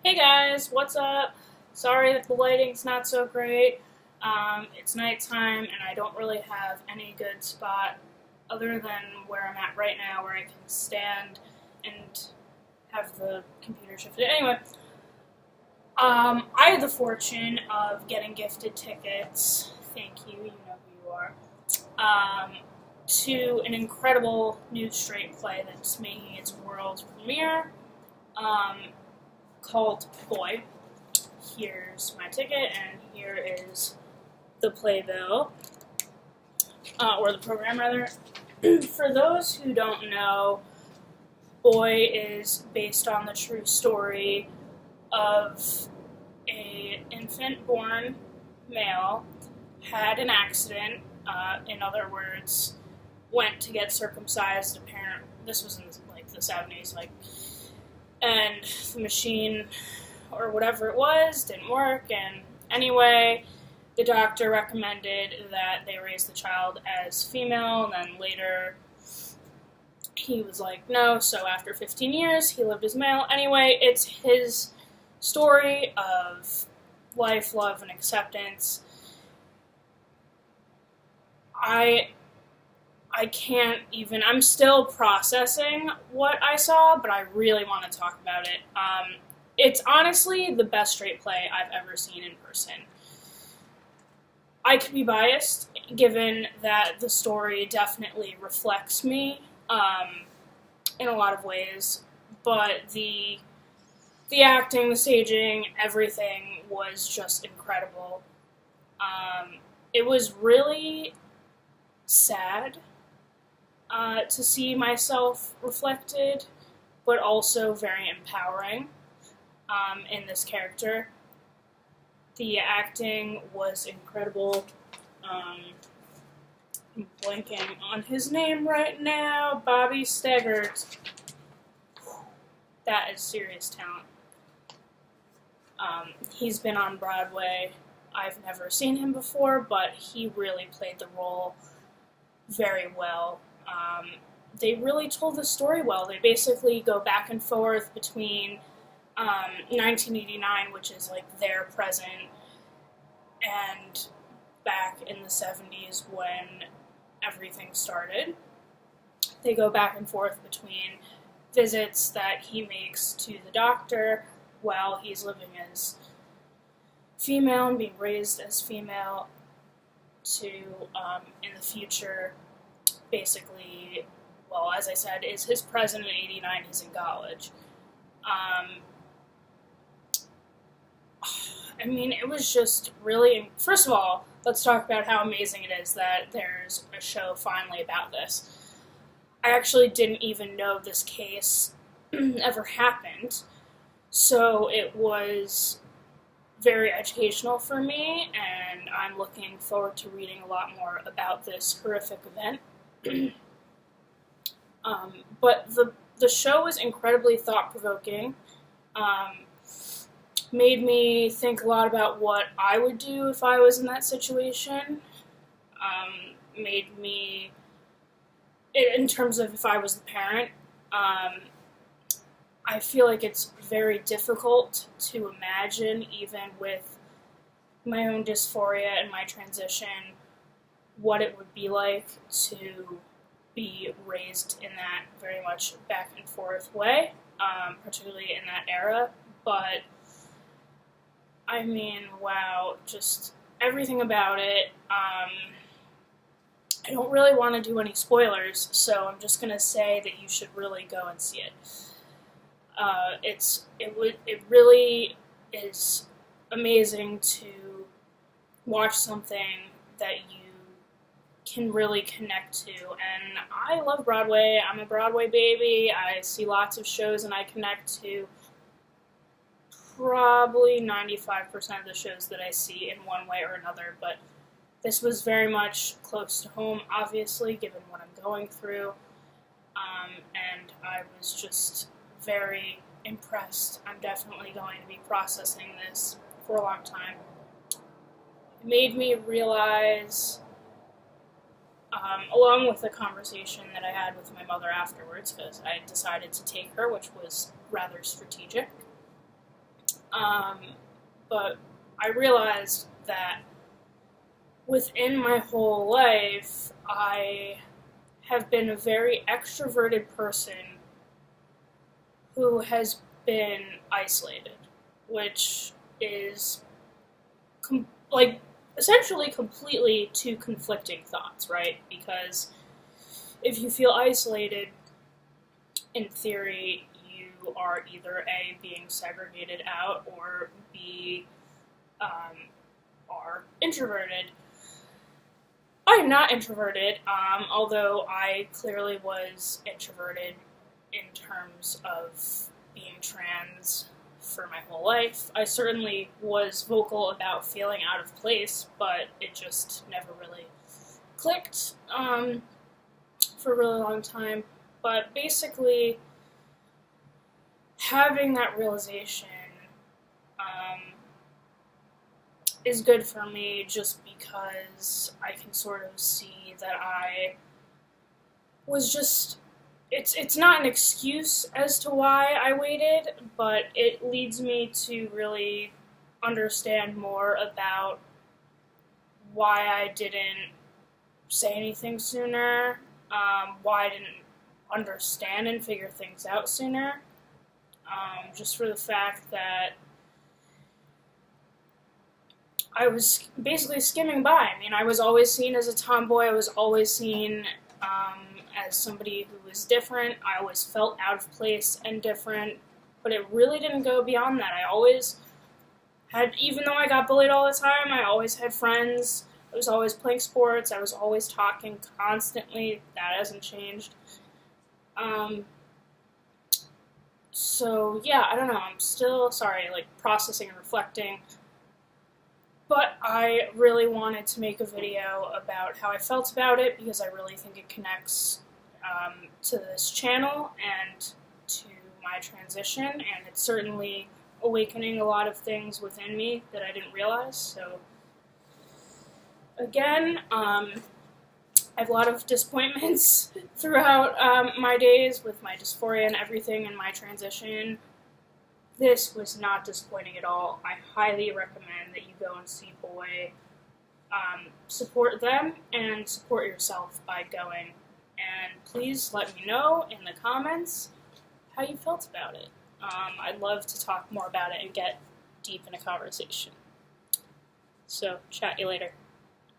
Hey guys, what's up? Sorry that the lighting's not so great. It's nighttime and I don't really have any good spot other than where I'm at right now where I can stand and have the computer shifted. Anyway, I had the fortune of getting gifted tickets, thank you, you know who you are, to an incredible new straight play that's making its world premiere. Um, Called Boy. Here's my ticket, and here is the playbill, or the program rather. For those who don't know, Boy is based on the true story of a infant born male had an accident. In other words, went to get circumcised. Apparently, this was in like the 70s, and the machine or whatever it was didn't work, and anyway the doctor recommended that they raise the child as female, and then later he was like no, so after 15 years he lived as male. Anyway, it's his story of life, love, and acceptance. I can't even, I'm still processing what I saw, but I really want to talk about it. It's honestly the best straight play I've ever seen in person. I could be biased, given that the story definitely reflects me in a lot of ways, but the acting, the staging, everything was just incredible. It was really sad to see myself reflected, but also very empowering in this character. The acting was incredible. I'm blanking on his name right now. Bobby Steggert. That is serious talent. He's been on Broadway. I've never seen him before, but he really played the role very well. They really told the story well. They basically go back and forth between 1989, which is like their present, and back in the 70s when everything started. They go back and forth between visits that he makes to the doctor while he's living as female and being raised as female to, in the future, basically, well, as I said, is his present in 89, he's in college. I mean, it was just really, first of all, let's talk about how amazing it is that there's a show finally about this. I actually didn't even know this case ever happened, so it was very educational for me, and I'm looking forward to reading a lot more about this horrific event. But the show was incredibly thought-provoking, made me think a lot about what I would do if I was in that situation, made me, in terms of if I was the parent, I feel like it's very difficult to imagine, even with my own dysphoria and my transition, what it would be like to be raised in that very much back and forth way, particularly in that era. But, I mean, wow, just everything about it. I don't really want to do any spoilers, so I'm just going to say that you should really go and see it. It really is amazing to watch something that you can really connect to, and I love Broadway. I'm a Broadway baby. I see lots of shows and I connect to probably 95% of the shows that I see in one way or another, but this was very much close to home, obviously, given what I'm going through, and I was just very impressed. I'm definitely going to be processing this for a long time. It made me realize, along with the conversation that I had with my mother afterwards, because I decided to take her, which was rather strategic, But I realized that within my whole life, I have been a very extroverted person who has been isolated, which is essentially completely two conflicting thoughts, right? Because if you feel isolated, in theory, you are either A, being segregated out, or B, are introverted. I am not introverted, although I clearly was introverted in terms of being trans for my whole life. I certainly was vocal about feeling out of place, but it just never really clicked for a really long time. But basically, having that realization is good for me just because I can sort of see that I was just... It's not an excuse as to why I waited, but it leads me to really understand more about why I didn't say anything sooner, why I didn't understand and figure things out sooner, just for the fact that I was basically skimming by. I mean, I was always seen as a tomboy, I was always seen as somebody who was different. I always felt out of place and different, but it really didn't go beyond that. I always had, even though I got bullied all the time, I always had friends. I was always playing sports. I was always talking constantly. That hasn't changed. So yeah, I don't know. I'm still, processing and reflecting. But I really wanted to make a video about how I felt about it because I really think it connects to this channel and to my transition, and it's certainly awakening a lot of things within me that I didn't realize. So again, I have a lot of disappointments throughout my days with my dysphoria and everything and my transition. This was not disappointing at all. I highly recommend that you go and see BOY. Support them and support yourself by going. And please let me know in the comments how you felt about it. I'd love to talk more about it and get deep in a conversation. So, chat you later.